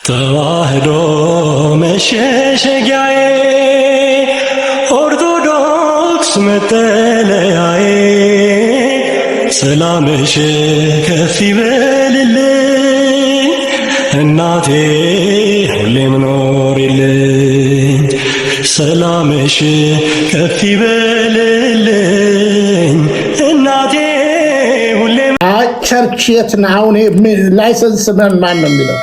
ተዋህዶ መሸሸጊያዬ ኦርቶዶክስ መጠለያዬ ሰላምሽ ከፍ ይበልልኝ እናቴ ሁሌም ኖሪልኝ ሰላምሽ ከፍ ይበልልኝ እናቴ ሁሌም ቸርች የት ነው አሁን? ላይሰንስ ማን ነው የሚለው?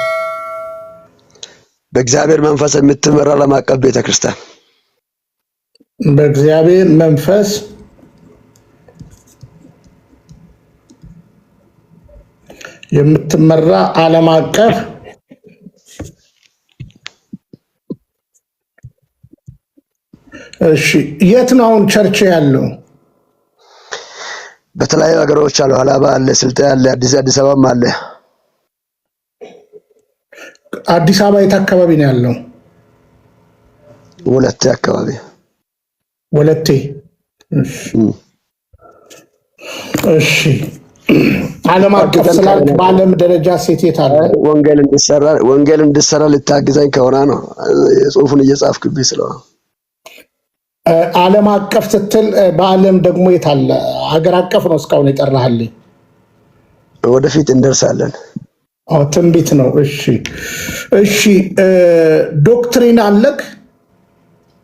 በእግዚአብሔር መንፈስ የምትመራ ዓለም አቀፍ ቤተክርስቲያን። በእግዚአብሔር መንፈስ የምትመራ ዓለም አቀፍ እሺ፣ የት ነው አሁን ቸርች ያለው? በተለያዩ ሀገሮች አሉ። ሀላባ አለ፣ ስልጤ አለ፣ አዲስ አበባም አለ። አዲስ አበባ የት አካባቢ ነው ያለው? ወለቴ አካባቢ። ወለቴ። እሺ ዓለም አቀፍ ስላልክ በዓለም ደረጃ ሴት የት አለ? ወንጌል እንድሰራ ልታግዛኝ ከሆነ ነው ጽሑፉን እየጻፍክብኝ ስለሆነ። ዓለም አቀፍ ስትል በዓለም ደግሞ የት አለ? ሀገር አቀፍ ነው እስካሁን የጠራህልኝ። ወደፊት እንደርሳለን። ትንቢት ነው። እሺ እሺ። ዶክትሪን አለክ?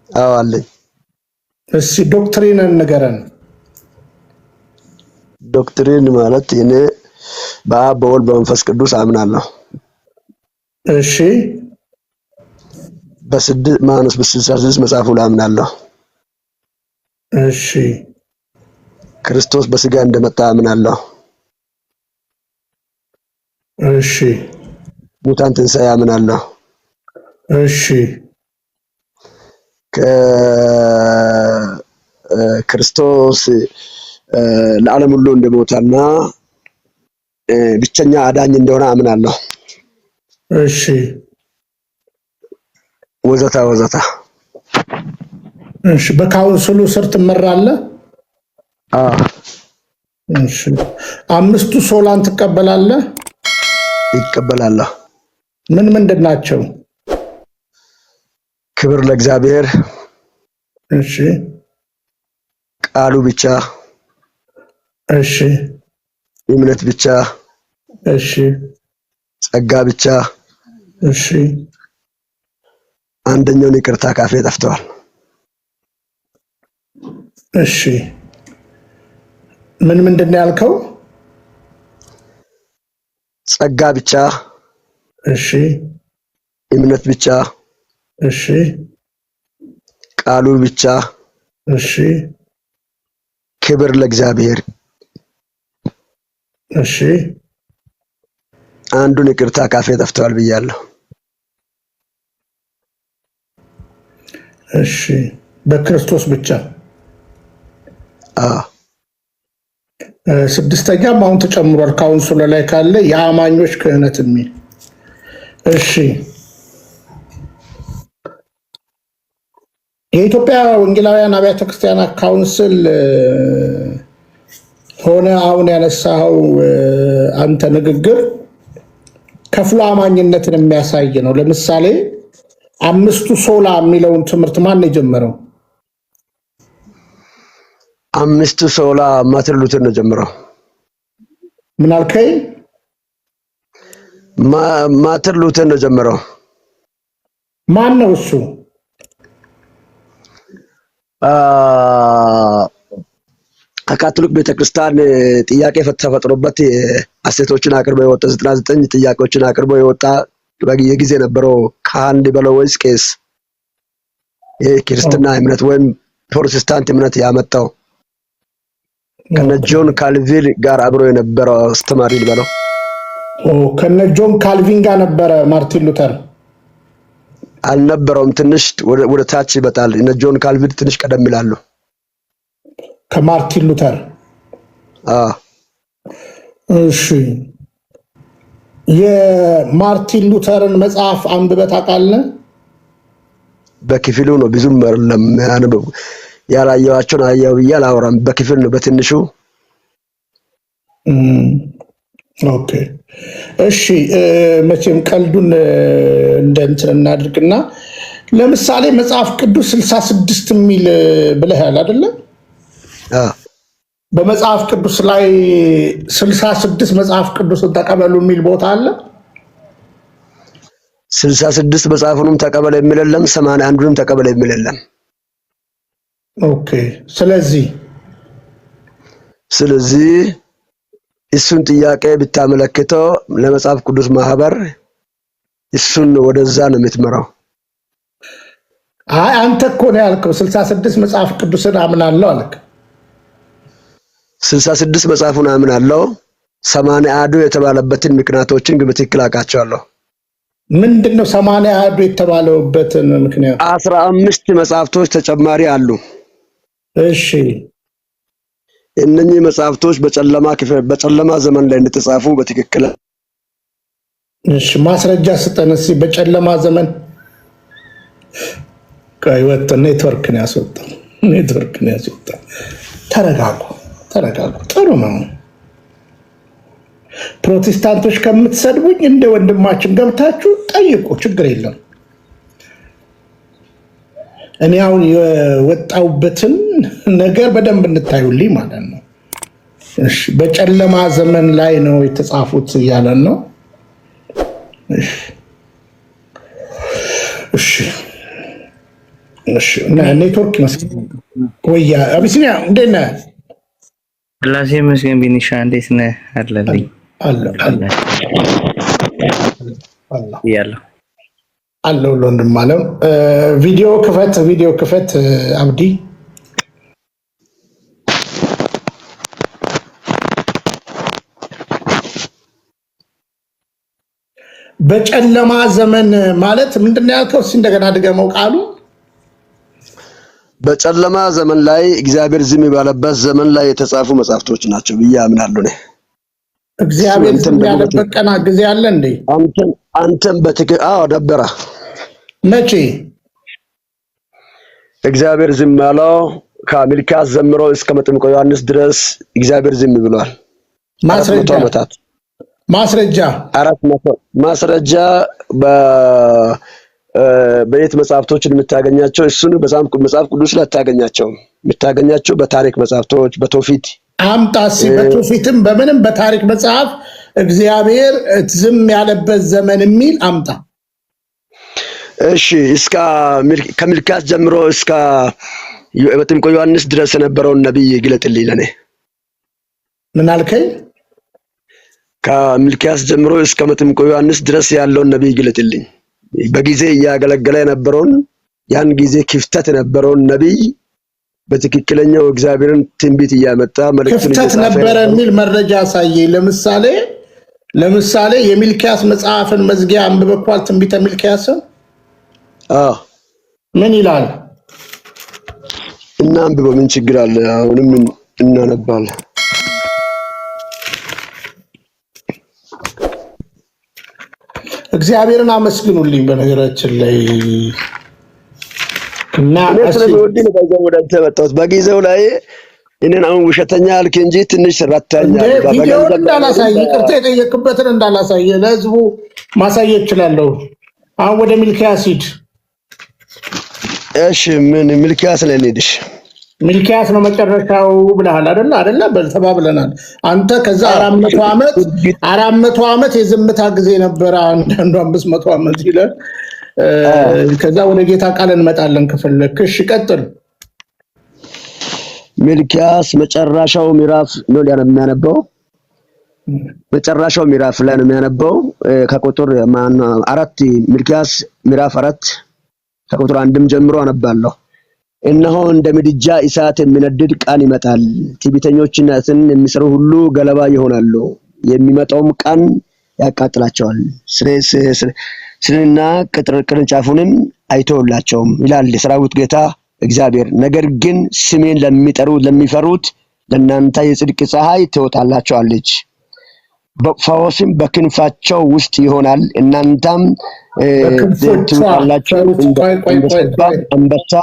አዎ አለኝ። እሺ ዶክትሪንን ንገረን። ዶክትሪን ማለት እኔ በአብ በወልድ በመንፈስ ቅዱስ አምናለሁ። እሺ በ66 መጽሐፉ ላይ አምናለሁ። እሺ ክርስቶስ በስጋ እንደመጣ አምናለሁ። እሺ ሙታን ትንሣኤ አምናለሁ። እሺ ክርስቶስ ለዓለም ሁሉ እንደሞተና ብቸኛ አዳኝ እንደሆነ አምናለሁ። እሺ ወዘተ ወዘተ። እሺ በካውንስሉ ስር ትመራለህ? አዎ። እሺ አምስቱ ሶላን ትቀበላለህ? ይቀበላለሁ። ምን ምንድን ናቸው? ክብር ለእግዚአብሔር። እሺ ቃሉ ብቻ። እሺ እምነት ብቻ። እሺ ጸጋ ብቻ። እሺ አንደኛውን ይቅርታ ካፌ ጠፍተዋል። እሺ ምን ምንድን ነው ያልከው? ጸጋ ብቻ። እሺ እምነት ብቻ። እሺ ቃሉ ብቻ። እሺ ክብር ለእግዚአብሔር። እሺ አንዱን ይቅርታ ካፌ ጠፍተዋል ብያለሁ። እሺ በክርስቶስ ብቻ። ስድስተኛም አሁን ተጨምሯል ካውንስሉ ላይ ካለ የአማኞች ክህነት የሚል። እሺ የኢትዮጵያ ወንጌላውያን አብያተ ክርስቲያናት ካውንስል ሆነ አሁን ያነሳው አንተ ንግግር ከፍሎ አማኝነትን የሚያሳይ ነው። ለምሳሌ አምስቱ ሶላ የሚለውን ትምህርት ማን ነው የጀመረው? አምስቱ ሶላ ማርቲን ሉተር ነው ጀምረው። ምን አልከኝ? ማርቲን ሉተር ነው ጀምረው። ማን ነው እሱ? ከካቶሊክ ቤተክርስቲያን ጥያቄ ተፈጥሮበት አስተያየቶችን አቅርቦ የወጣ 99 ጥያቄዎችን አቅርቦ የወጣ የጊዜ ነበረው። ከአንድ በለው ወይስ ቄስ የክርስትና እምነት ወይም ፕሮቴስታንት እምነት ያመጣው ከነ ጆን ካልቪን ጋር አብሮ የነበረው አስተማሪ ልበለው። ከነ ጆን ካልቪን ጋር ነበረ ማርቲን ሉተር አልነበረውም። ትንሽ ወደ ታች ይበጣል። እነ ጆን ካልቪን ትንሽ ቀደም ይላሉ ከማርቲን ሉተር። እሺ የማርቲን ሉተርን መጽሐፍ አንብበህ ታውቃለህ? በክፍሉ ነው፣ ብዙም ለማያነበው ያላየዋቸውን አያው ብዬ አላወራም። በክፍል ነው በትንሹ ኦኬ እሺ መቼም ቀልዱን እንደ እንትን እናድርግና ለምሳሌ መጽሐፍ ቅዱስ 66 የሚል ብለሃል አይደለ? በመጽሐፍ ቅዱስ ላይ 66 መጽሐፍ ቅዱስን ተቀበሉ የሚል ቦታ አለ? 66 መጽሐፉንም ተቀበለ የሚል የለም፣ 81ንም ተቀበለ የሚል የለም። ኦኬ ስለዚህ እሱን ጥያቄ ብታመለክተው ለመጽሐፍ ቅዱስ ማህበር እሱን ወደዛ ነው የምትመራው። አይ አንተ እኮ ነው ያልከው 66 መጽሐፍ ቅዱስን አምናለሁ አልክ። 66 መጽሐፉን አምናለሁ፣ 81ዱ የተባለበትን ምክንያቶችን በትክክል አውቃቸዋለሁ። ምንድነው 81ዱ የተባለበትን ምክንያት? 15 መጽሐፍቶች ተጨማሪ አሉ። እሺ እነኚህ መጽሐፍቶች በጨለማ ዘመን ላይ እንደተጻፉ በትክክል እሺ ማስረጃ ስጠን እስኪ። በጨለማ ዘመን ከህይወት ኔትወርክ ነው ያስወጣው። ተረጋጉ። ጥሩ ነው። ፕሮቴስታንቶች ከምትሰድቡኝ እንደ ወንድማችን ገብታችሁ ጠይቁ፣ ችግር የለም። እኔ አሁን የወጣውበትን ነገር በደንብ እንታዩልኝ ማለት ነው። እሺ በጨለማ ዘመን ላይ ነው የተጻፉት እያለን ነው። እሺ ኔትወርክ ይመስለኛል። ወያ አቢሲኒያ እንዴት ነህ? ላሴ መስገን ቢኒሻ እንዴት ነህ? አለልኝ አለው ወንድም አለም። ቪዲዮ ክፈት አብዲ። በጨለማ ዘመን ማለት ምንድን ነው ያልከው? እስኪ እንደገና ድገመው ቃሉ። በጨለማ ዘመን ላይ እግዚአብሔር ዝም ባለበት ዘመን ላይ የተጻፉ መጽሐፍቶች ናቸው ብዬ አምናለሁ። እኔ እግዚአብሔር ዝም ያለበት ቀና ጊዜ አለ እንዴ? አንተም ነበረ። መቼ እግዚአብሔር ዝም ያለው? ከሚልክያስ ጀምሮ እስከ መጥምቁ ዮሐንስ ድረስ እግዚአብሔር ዝም ብሏል። ማስረጃ 400 ማስረጃ በየት መጽሐፍቶችን የምታገኛቸው? እሱን መጽሐፍ ቅዱስ ላይ የምታገኛቸው በታሪክ መጽሐፍቶች፣ በትውፊት አምጣሲ። በትውፊትም በምንም በታሪክ መጽሐፍ እግዚአብሔር ዝም ያለበት ዘመን የሚል አምጣ። እሺ ከሚልክያስ ጀምሮ እስከ መጥምቁ ዮሐንስ ድረስ የነበረውን ነብይ ግለጥልኝ ለኔ። ምን አልከኝ? ከሚልክያስ ጀምሮ እስከ መጥምቁ ዮሐንስ ድረስ ያለውን ነብይ ግለጥልኝ። በጊዜ እያገለገለ የነበረውን ያን ጊዜ ክፍተት የነበረውን ነብይ በትክክለኛው እግዚአብሔርን ትንቢት እያመጣ መልእክቱን ክፍተት ነበረ የሚል መረጃ አሳየ። ለምሳሌ የሚልክያስ መጽሐፍን መዝጊያ አንብበኳል? ትንቢተ ሚልክያስን ምን ይላል? እና አንብበው፣ ምን ችግር አለ? አሁንም እናነባለን። እግዚአብሔርን አመስግኑልኝ። በነገራችን ላይ እና ስለወዲን ወደ ተመጣጣው በጊዜው ላይ እኔን አሁን ውሸተኛ አልክ እንጂ ትንሽ ረታኛል። ቪዲዮ እንዳላሳይ ይቅርታ የጠየቅበትን እንዳላሳይ ለህዝቡ ማሳየት እችላለሁ። አሁን ወደ ሚልክያስ ሂድ። እሺ ምን ሚልክያስ ላይ እንሂድሽ? ሚልክያስ ነው መጨረሻው ብለሃል አይደለ? ተባብለናል። አንተ ከዛ 400 ዓመት የዝምታ ጊዜ ነበረ፣ አንዱ 500 ዓመት ይላል። ከዛ ወደ ጌታ ቃል እንመጣለን ከፈለክ። እሺ ቀጥል። ሚልክያስ መጨረሻው ምዕራፍ ነው የሚያነበው። መጨረሻው ምዕራፍ ላይ ነው የሚያነበው። ከቁጥር 4 ሚልክያስ ምዕራፍ 4 ከቁጥር 1 ጀምሮ አነባለሁ። እነሆ እንደ ምድጃ እሳት የሚነድድ ቀን ይመጣል፣ ትዕቢተኞችነትን የሚሰሩ ሁሉ ገለባ ይሆናሉ፣ የሚመጣውም ቀን ያቃጥላቸዋል፣ ስርንና ቅርንጫፉንም አይተውላቸውም ይላል የሰራዊት ጌታ እግዚአብሔር። ነገር ግን ስሜን ለሚፈሩት ለእናንተ የጽድቅ ፀሐይ ትወጣላቸዋለች፣ ፈውስም በክንፋቸው ውስጥ ይሆናል፣ እናንተም ትወጣላችሁ እንደ አንበሳ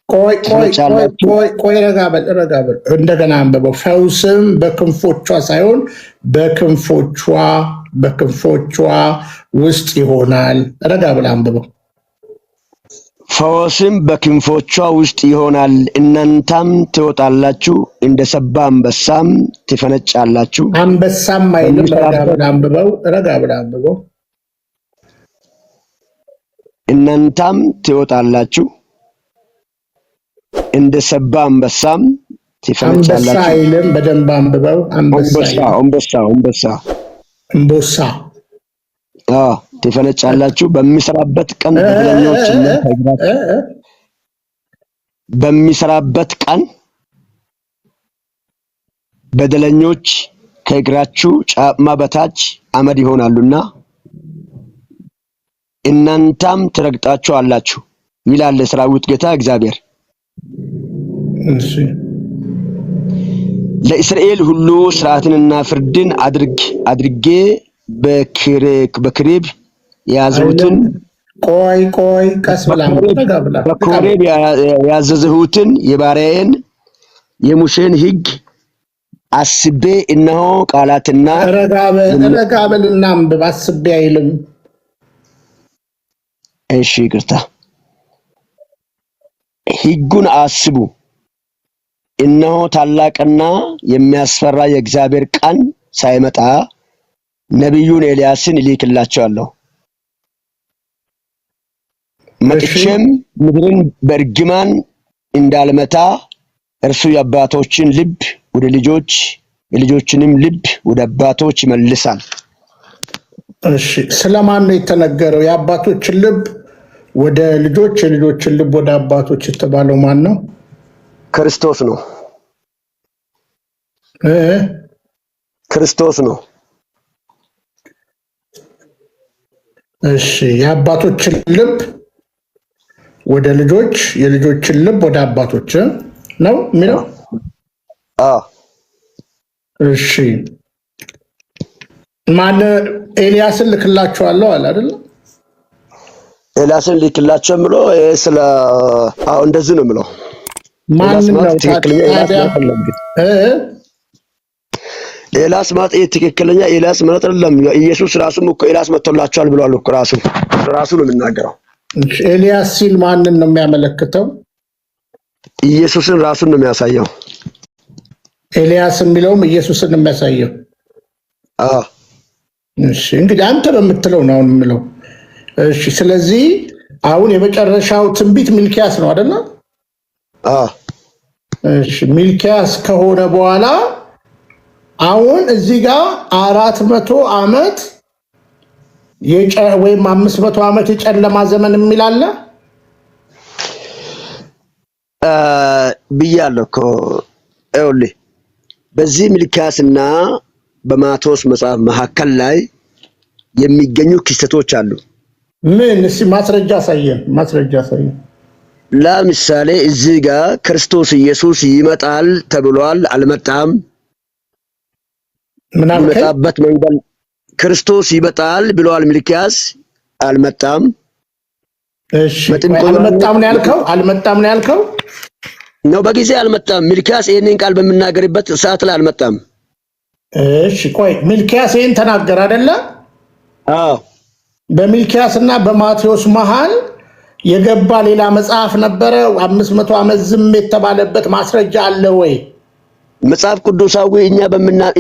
ቆይ ረጋ በል እንደገና አንብበው። ፈውስም በክንፎቿ ሳይሆን በክንፎቿ ውስጥ ይሆናል። ረጋ በል አንብበው። ፈውስም በክንፎቿ ውስጥ ይሆናል፣ እናንተም ትወጣላችሁ፣ እንደ ሰባ አንበሳም ትፈነጫላችሁ። አንበሳም አይልም። ረጋ በል አንብበው። እናንተም ትወጣላችሁ፣ እንደ ሰባ አንበሳም ትፈነጫላችሁ። አንበሳ አይልም። በደንብ አንብበው። አንበሳ ትፈነጫላችሁ። በሚሰራበት ቀን በደለኞች ከእግራችሁ ጫማ በታች አመድ ይሆናሉና እናንተም ትረግጣቸዋላችሁ ይላል የሰራዊት ጌታ እግዚአብሔር። ለእስራኤል ሁሉ ሥርዓትንና ፍርድን አድርጌ በክሬብ የያዝሁትን ቀስ ብላ በኮሬብ ያዘዝሁትን የባሪያዬን የሙሴን ሕግ አስቤ እነሆ ቃላትና ረጋ በልና አንብብ። አስቤ አይልም። እሺ ይቅርታ። ሕጉን አስቡ፣ እነሆ ታላቅና የሚያስፈራ የእግዚአብሔር ቀን ሳይመጣ ነቢዩን ኤልያስን እልክላቸዋለሁ። መጥቼም ምድርን በእርግማን እንዳልመታ እርሱ የአባቶችን ልብ ወደ ልጆች የልጆችንም ልብ ወደ አባቶች ይመልሳል። እሺ፣ ስለማን ነው የተነገረው? የአባቶችን ልብ ወደ ልጆች የልጆችን ልብ ወደ አባቶች የተባለው ማን ነው? ክርስቶስ ነው። ክርስቶስ ነው። እሺ፣ የአባቶችን ልብ ወደ ልጆች የልጆችን ልብ ወደ አባቶች ነው የሚለው። እሺ፣ ማን ኤልያስን ልክላቸዋለሁ አለ አይደል? ኤልያስን ልክላቸው ብሎ ስለ እንደዚህ ነው የምለው። ማን ነው ኤልያስ ማለት ትክክለኛ ኤልያስ ማለት አይደለም። ኢየሱስ ራሱም እኮ ኤልያስ መጥቶላቸዋል ብሏል እኮ ራሱ ነው የሚናገረው። ኤልያስ ሲል ማንን ነው የሚያመለክተው? ኢየሱስን ራሱን ነው የሚያሳየው። ኤልያስ የሚለውም ኢየሱስን ነው የሚያሳየው። እሺ፣ እንግዲህ አንተ በምትለው ነው አሁን የምለው። እሺ፣ ስለዚህ አሁን የመጨረሻው ትንቢት ሚልኪያስ ነው አይደል? እሺ፣ ሚልኪያስ ከሆነ በኋላ አሁን እዚህ ጋር 400 ዓመት ወይም 500 ዓመት የጨለማ ዘመን የሚል አለ ብያለሁ እኮ። ይኸውልህ በዚህ ሚልኪያስና በማቴዎስ መጽሐፍ መካከል ላይ የሚገኙ ክስተቶች አሉ። ምን? እስኪ ማስረጃ አሳየን። ለምሳሌ እዚህ ጋር ክርስቶስ ኢየሱስ ይመጣል ተብሏል። አልመጣም። ይመጣበት መንገድ ክርስቶስ ይመጣል ብሏል ሚልኪያስ። አልመጣም። እሺ፣ አልመጣም ነው ያልከው? ነው በጊዜ አልመጣም። ሚልኪያስ ይሄንን ቃል በሚናገርበት ሰዓት ላይ አልመጣም። እሺ፣ ቆይ ሚልኪያስ ይሄን ተናገረ አይደለ? በሚልኪያስና በማቴዎስ መሃል የገባ ሌላ መጽሐፍ ነበረ? 500 ዓመት ዝም የተባለበት ማስረጃ አለ ወይ? መጽሐፍ ቅዱሳዊ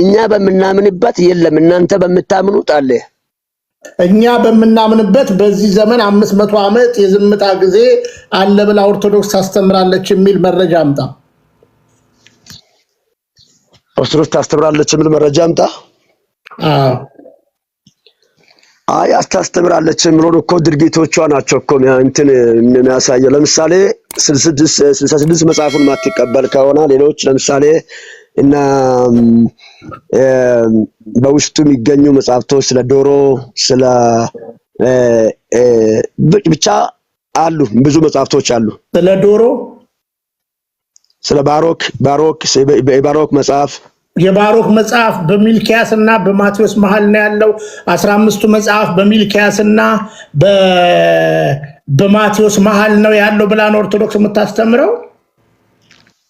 እኛ በምናምንበት የለም። እናንተ በምታምኑት አለ። እኛ በምናምንበት በዚህ ዘመን 500 ዓመት የዝምታ ጊዜ አለ ብላ ኦርቶዶክስ ታስተምራለች የሚል መረጃ አምጣ። ኦርቶዶክስ ታስተምራለች የሚል መረጃ አምጣ። አታስተምራለች የሚለው እኮ ድርጊቶቿ ናቸው እኮ እንትን የሚያሳየው። ለምሳሌ 66 መጽሐፉን ማትቀበል ከሆነ ሌሎች ለምሳሌ እና በውስጡ የሚገኙ መጽሐፍቶች ስለ ዶሮ ስለ ብቻ አሉ፣ ብዙ መጽሐፍቶች አሉ። ስለ ዶሮ፣ ስለ ባሮክ መጽሐፍ የባሮክ መጽሐፍ በሚልኪያስ እና በማቴዎስ መሃል ነው ያለው። 15ቱ መጽሐፍ በሚልኪያስ እና በማቴዎስ መሃል ነው ያለው ብላን ኦርቶዶክስ የምታስተምረው?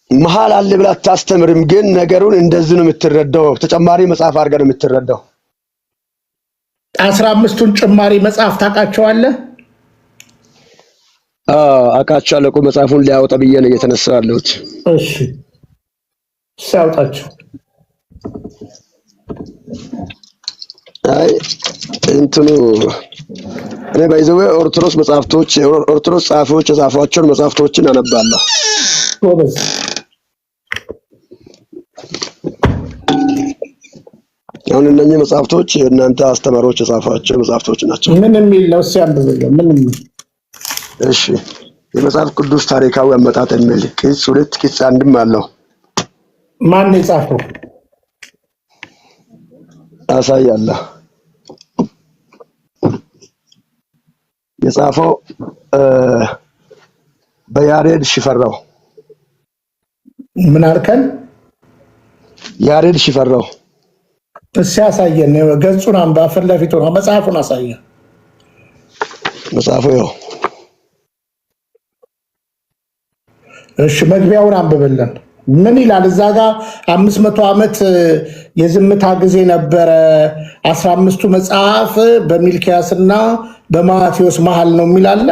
መሃል አለ ብላ አታስተምርም፣ ግን ነገሩን እንደዚህ ነው የምትረዳው። ተጨማሪ መጽሐፍ አድርገህ ነው የምትረዳው። 15ቱን ጭማሪ መጽሐፍ ታውቃቸዋለህ? አውቃቸዋለሁ። መጽሐፉን ሊያወጣ ብዬ ነው እየተነሳሁ ያለሁት። እሺ ሲያውጣቸው አይ እንትኑ እኔ ባይዘው ኦርቶዶክስ መጽሐፍቶች ኦርቶዶክስ ጻፊዎች የጻፏቸውን መጽሐፍቶችን አነባለሁ። ጎበዝ። አሁን እነኚህ መጽሐፍቶች እናንተ አስተማሪዎች የጻፏቸው መጽሐፍቶች ናቸው። ምን የሚል ነው ሲያንብበው? ምን የሚል? እሺ የመጽሐፍ ቅዱስ ታሪካዊ አመጣጥ የሚል ቅጽ 2 ቅጽ 1ም አለው። ማን የጻፈው? አሳያለሁ። የጻፈው በያሬድ ሽፈራው። ምን አልከን? ያሬድ ሽፈራው። እሺ አሳየን። ገጹን አንባ፣ ፊት ለፊቱ ነው። መጽሐፉን አሳየን። መጽሐፉ ያው እሺ መግቢያውን አንብብልን። ምን ይላል እዛ ጋር? 500 ዓመት የዝምታ ጊዜ ነበረ። 15ቱ መጽሐፍ በሚልኪያስና በማቴዎስ መሃል ነው የሚላለ።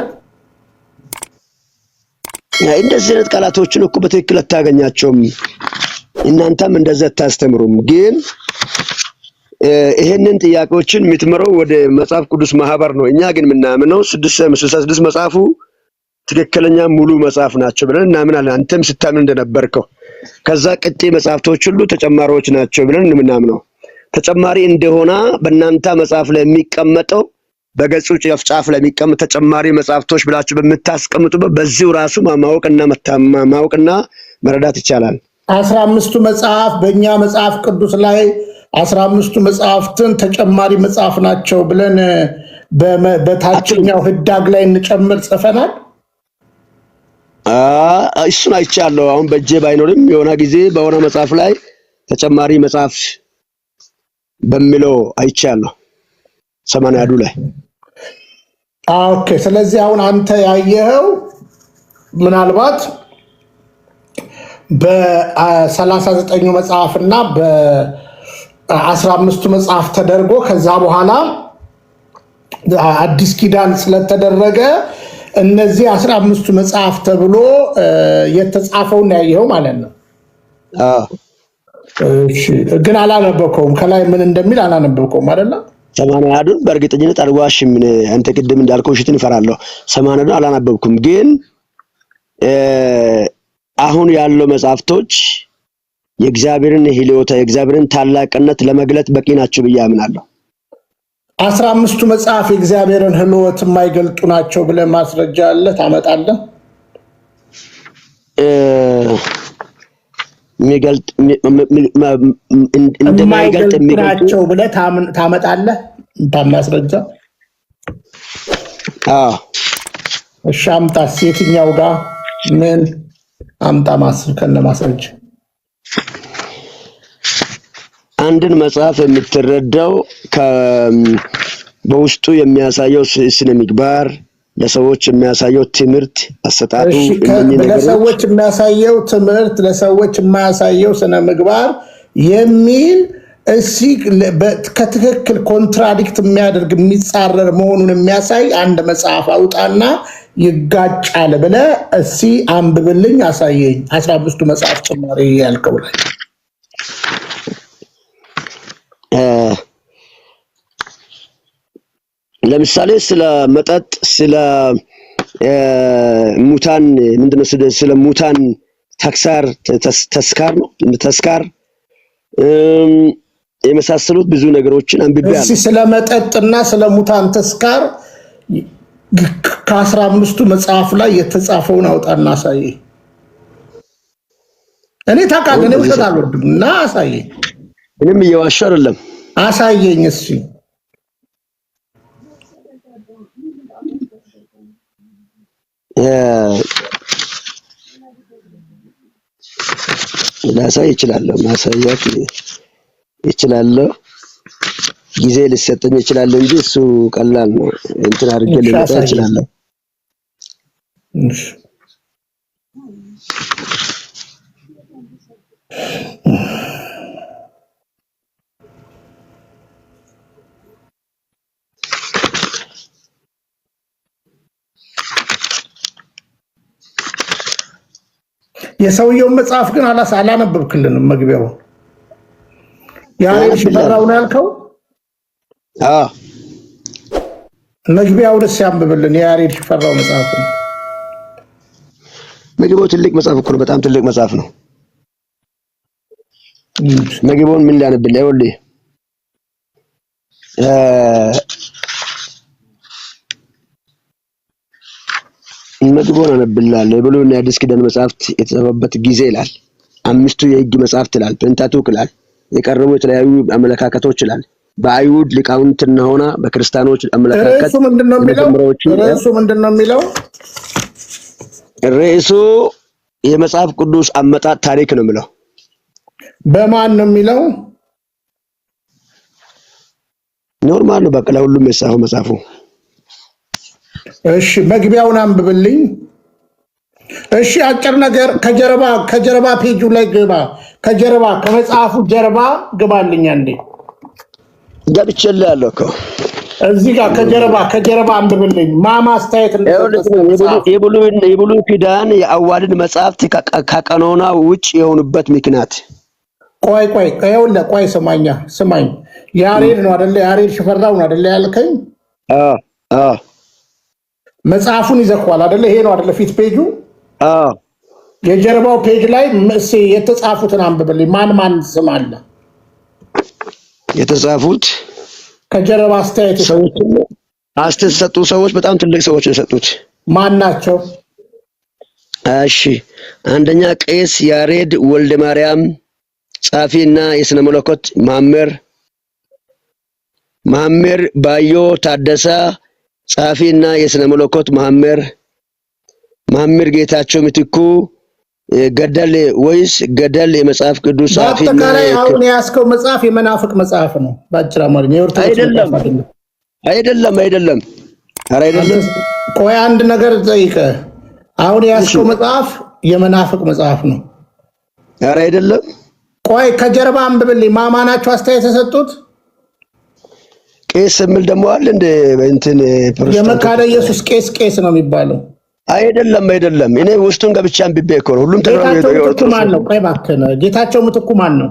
እንደዚህ አይነት ቃላቶችን እኮ በትክክል አታገኛቸውም። እናንተም እንደዛ አታስተምሩም። ግን ይሄንን ጥያቄዎችን የምትመረው ወደ መጽሐፍ ቅዱስ ማህበር ነው። እኛ ግን ምናምነው 66 መጽሐፉ ትክክለኛ ሙሉ መጽሐፍ ናቸው ብለን እናምናለን። አንተም ስታምን እንደነበርከው ከዛ ቅጤ መጽሐፍቶች ሁሉ ተጨማሪዎች ናቸው ብለን ምናምነው። ተጨማሪ እንደሆነ በእናንተ መጽሐፍ ላይ የሚቀመጠው በገጹ ጫፍ ላይ የሚቀመጥ ተጨማሪ መጽሐፍቶች ብላችሁ በምታስቀምጡበት በዚሁ ራሱ ማወቅና መረዳት ይቻላል። 15ቱ መጽሐፍ በእኛ መጽሐፍ ቅዱስ ላይ 15ቱ መጽሐፍትን ተጨማሪ መጽሐፍ ናቸው ብለን በታችኛው ህዳግ ላይ እንጨምር ጽፈናል። እሱን አይቻለሁ። አሁን በእጄ ባይኖርም የሆነ ጊዜ በሆነ መጽሐፍ ላይ ተጨማሪ መጽሐፍ በሚለው አይቻለሁ 80ዱ ላይ። ኦኬ። ስለዚህ አሁን አንተ ያየኸው ምናልባት በ39ኙ መጽሐፍና በ15ቱ መጽሐፍ ተደርጎ ከዛ በኋላ አዲስ ኪዳን ስለተደረገ እነዚህ 15ቱ መጽሐፍ ተብሎ የተጻፈውን ያየኸው ማለት ነው። እሺ ግን አላነበብከውም። ከላይ ምን እንደሚል አላነበብከውም አይደለ? 80ዱን በእርግጠኝነት አልዋሽም። አንተ ቅድም እንዳልከው ሽትን እፈራለሁ። 80ዱን አላነበብኩም። ግን አሁን ያለው መጽሐፍቶች የእግዚአብሔርን ሕልውና የእግዚአብሔርን ታላቅነት ለመግለጥ በቂ ናቸው ብዬ አምናለሁ። 15ቱ መጽሐፍ የእግዚአብሔርን ሕልውና የማይገልጡ ናቸው ብለህ ማስረጃ አለ ታመጣለህ? እንደማይገልጥ ናቸው ብለህ ታመጣለህ ማስረጃ? እሺ አምጣ። የትኛው ጋር ምን አምጣ ከነ ማስረጃ። አንድን መጽሐፍ የምትረዳው በውስጡ የሚያሳየው ስነ ምግባር፣ ለሰዎች የሚያሳየው ትምህርት አሰጣጡ፣ ለሰዎች የሚያሳየው ትምህርት፣ ለሰዎች የማያሳየው ስነ ምግባር የሚል ከትክክል ኮንትራዲክት የሚያደርግ የሚጻረር መሆኑን የሚያሳይ አንድ መጽሐፍ አውጣና ይጋጫል ብለህ አንብብልኝ፣ አሳየኝ። 15ቱ መጽሐፍ ጭማሪ ያልከው ላይ ለምሳሌ ስለ መጠጥ፣ ስለ ሙታን ምንድነው ስለ ሙታን ተስካር የመሳሰሉት ብዙ ነገሮችን አንብቤያለሁ። ስለ መጠጥና ስለ ሙታን ተስካር ከ15ቱ መጽሐፍ ላይ የተጻፈውን አውጣና አሳየኝ። እኔ ታውቃለህ፣ እኔ ውሸት አልወድም እና አሳየኝ። ምንም እየዋሸሁ አይደለም፣ አሳየኝ። ላሳይ እችላለሁ፣ ማሳያት እችላለሁ። ጊዜ ሊሰጠኝ ይችላል እንጂ እሱ ቀላል ነው። እንትን አድርጌ ልመጣ እችላለሁ። የሰውየው መጽሐፍ ግን አላነበብክልንም። መግቢያው ያሬድ ሽፈራው ነው ያልከው? መግቢያው ደስ ያንብብልን። ያሬድ ሽፈራው መጽሐፍ ነው። መግቢያው ትልቅ መጽሐፍ እኮ ነው። በጣም ትልቅ መጽሐፍ ነው። መግቢያውን ምን ሊያነብልህ? ይኸውልህ መግቢያውን አነብልሃለሁ። የብሉይና የአዲስ ኪዳን መጽሐፍት የተጻፈበት ጊዜ ይላል። አምስቱ የሕግ መጽሐፍት ይላል። ፔንታቱክ ይላል። የቀረቡ የተለያዩ አመለካከቶች ይላል። በአይሁድ ሊቃውንትና ሆና በክርስቲያኖች አመለካከት ርዕሱ ምንድነው የሚለው? ርዕሱ የመጽሐፍ ቅዱስ አመጣጥ ታሪክ ነው የሚለው። በማን ነው የሚለው? ኖርማል ነው። በቃ ለሁሉም የጻፈው መጽሐፉ። እሺ መግቢያውን አንብብልኝ። እሺ አጭር ነገር ከጀርባ ፔጁ ላይ ግባ። ከመጽሐፉ ጀርባ ግባልኝ አንዴ። ገብቼልሃለሁ እኮ እዚህ ጋር ከጀርባ አንብብልኝ። ማስተያየት የብሉይ ኪዳን የአዋልድ መጽሐፍት ከቀኖና ውጭ የሆኑበት ምክንያት። ቆይ ስማኝ። ያሬድ ነው አይደለ? ያሬድ ሽፈራው ነው አይደለ ያልከኝ? መጽሐፉን ይዘኳል አይደለ? ይሄ ነው አይደለ ፊት ፔጁ? የጀርባው ፔጅ ላይ የተጻፉትን አንብብልኝ። ማን ስም አለ የተጻፉት? ከጀርባ አስተያየት ሰጡ ሰዎች በጣም ትልቅ ሰዎች የሰጡት ማን ናቸው? እሺ አንደኛ ቄስ ያሬድ ወልደ ማርያም ጻፊና የሥነ መለኮት መሐመድ ባዮ ታደሳ ጻፊና የሥነ መለኮት መሐመድ ጌታቸው ምትኩ ገደል የመጽሐፍ ቅዱስ ጻፊና በአጠቃላይ አሁን ያስከው መጽሐፍ የመናፍቅ መጽሐፍ ነው። ባጭር አማርኛ አይደለም። ኧረ አይደለም። ቆይ አንድ ነገር ጠይቀ። አሁን ያስከው መጽሐፍ የመናፍቅ መጽሐፍ ነው። ኧረ አይደለም። ቆይ ከጀርባ አንብብልኝ። ማማናቸው አስተያየት የሰጡት? ቄስ የሚል ደግሞ አለ እንደ እንትን የመካደ ኢየሱስ ቄስ ነው የሚባለው። አይደለም። እኔ ውስጡን ገብቼ አንብቤ እኮ ነው። ሁሉም ጌታቸው ምትኩ ማን ነው? ቆይ እባክህ ጌታቸው ምትኩ ማን ነው?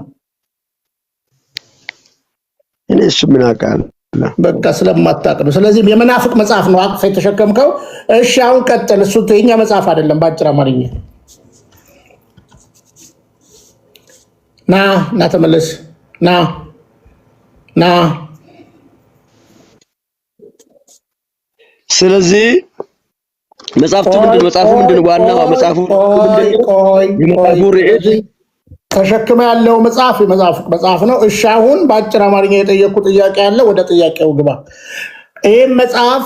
እኔ እሱ ምን አውቃለሁ። በቃ ስለማታውቅ ነው። ስለዚህ የመናፍቅ መጽሐፍ ነው አቅፈህ የተሸከምከው። እሺ አሁን ቀጥል። እሱ የኛ መጽሐፍ አይደለም። ባጭር አማርኛ ና ተመለስ። ና ስለዚህ መጽሐፉ ምንድን ዋናው መጽሐፉ ተሸክመ ያለው መጽሐፍ መጽሐፍ ነው። እሺ አሁን በአጭር አማርኛ የጠየቁ ጥያቄ ያለ ወደ ጥያቄው ግባ። ይህም መጽሐፍ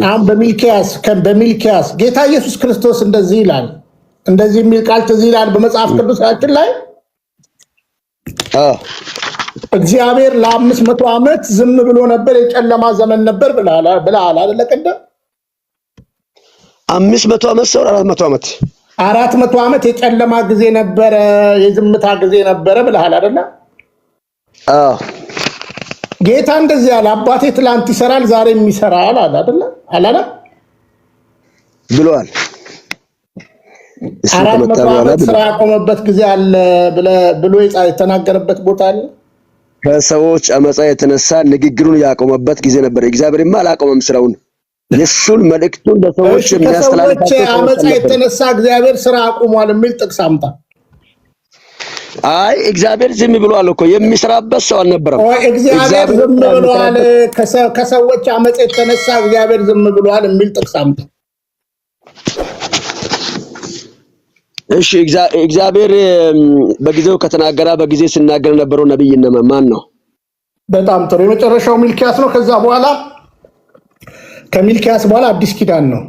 አሁን በሚልኪያስ ጌታ ኢየሱስ ክርስቶስ እንደዚህ ይላል። እንደዚህ የሚል ቃል ትዝ ይላል በመጽሐፍ ቅዱሳችን ላይ እግዚአብሔር ለ500 ዓመት ዝም ብሎ ነበር፣ የጨለማ ዘመን ነበር ብለሃል አይደለ? ቀደም 500 ዓመት ሰው 400 ዓመት የጨለማ ጊዜ ነበረ፣ የዝምታ ጊዜ ነበረ ብለሃል አይደለ? ጌታ እንደዚህ ያለ አባቴ ትላንት ይሰራል ዛሬም ይሰራል አለ አይደለ? ብሏል። 400 ዓመት ስራ ያቆመበት ጊዜ አለ ብሎ የተናገረበት ቦታ አለ። ከሰዎች አመፃ የተነሳ ንግግሩን ያቆመበት ጊዜ ነበር። እግዚአብሔርማ አላቆመም ስራውን። የሱን መልእክቱን ለሰዎች የሚያስተላልፋቸው አመፃ የተነሳ እግዚአብሔር ስራ አቁሟል የሚል ጥቅስ አምጣ። አይ እግዚአብሔር ዝም ብሏል እኮ የሚሰራበት ሰው አልነበረም። እግዚአብሔር ዝም ብሏል፣ ከሰዎች አመፃ የተነሳ እግዚአብሔር ዝም ብሏል የሚል ጥቅስ አምጣ። እሺ እግዚአብሔር በጊዜው ከተናገረ በጊዜ ሲናገር ነበረው ነብይ ማን ነው? በጣም ጥሩ። የመጨረሻው ሚልኪያስ ነው። ከዛ በኋላ ከሚልኪያስ በኋላ አዲስ ኪዳን ነው።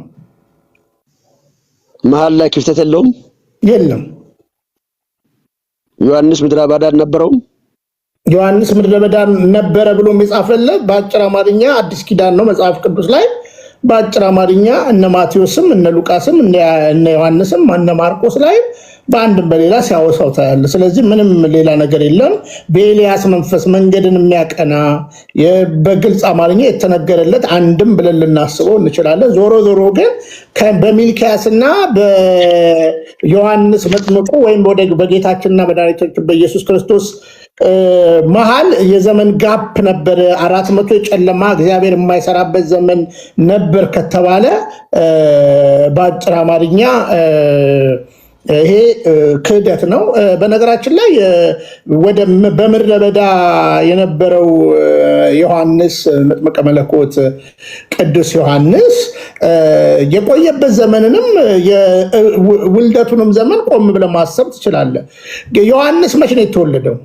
መሀል ላይ ክፍተት የለም። ዮሐንስ ምድረ በዳ ነበረው። ዮሐንስ ምድረ በዳ ነበረ ብሎ የሚጻፈለ በአጭር አማርኛ አዲስ ኪዳን ነው መጽሐፍ ቅዱስ ላይ። በአጭር አማርኛ እነ ማቴዎስም እነ ሉቃስም እነ ዮሐንስም እነ ማርቆስ ላይ በአንድም በሌላ ሲያወሳው ታያለ። ስለዚህ ምንም ሌላ ነገር የለም። በኤልያስ መንፈስ መንገድን የሚያቀና በግልጽ አማርኛ የተነገረለት አንድም ብለን ልናስበው እንችላለን። ዞሮ ዞሮ ግን በሚልክያስና በዮሐንስ መጥምቁ ወይም በጌታችንና መድኃኒታችን በኢየሱስ ክርስቶስ መሃል የዘመን ጋፕ ነበር። 400 የጨለማ እግዚአብሔር የማይሰራበት ዘመን ነበር ከተባለ በአጭር አማርኛ ይሄ ክህደት ነው። በነገራችን ላይ በምድረ በዳ የነበረው ዮሐንስ መጥምቀ መለኮት ቅዱስ ዮሐንስ የቆየበት ዘመንንም የውልደቱንም ዘመን ቆም ብለህ ማሰብ ትችላለህ። ዮሐንስ መቼ ነው የተወለደው?